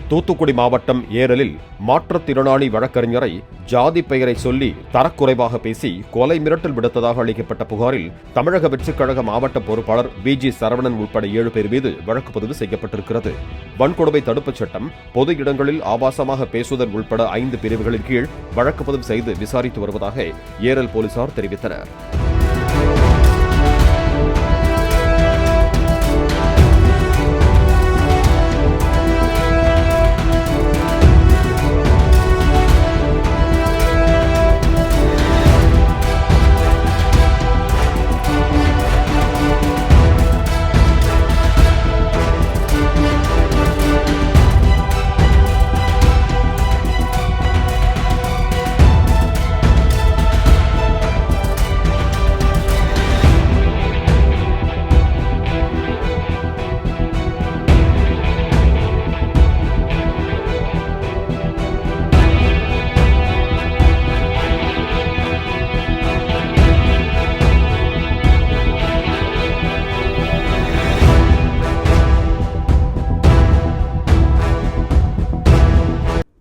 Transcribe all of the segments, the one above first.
தூத்துக்குடி மாவட்டம் ஏரலில் மாற்றுத்திறனாளி வழக்கறிஞரை ஜாதி பெயரை சொல்லி தரக்குறைவாக பேசி கொலை மிரட்டல் விடுத்ததாக அளிக்கப்பட்ட புகாரில் தமிழக வெற்றிக் கழக மாவட்ட பொறுப்பாளர் VG சரவணன் உட்பட 7 பேர் மீது வழக்கு பதிவு செய்யப்பட்டிருக்கிறது. வன்கொடுமை தடுப்புச் சட்டம், பொது இடங்களில் ஆபாசமாக பேசுதல் உட்பட 5 பிரிவுகளின் கீழ் வழக்கு பதிவு செய்து விசாரித்து வருவதாக ஏரல் போலீசார் தெரிவித்தனர்.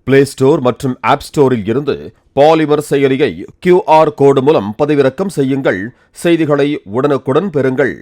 பிளே ஸ்டோர் மற்றும் ஆப் ஸ்டோரில் இருந்து பாலிமர் செயலியை QR கோடு மூலம் பதிவிறக்கம் செய்யுங்கள். செய்திகளை உடனுக்குடன் பெறுங்கள்.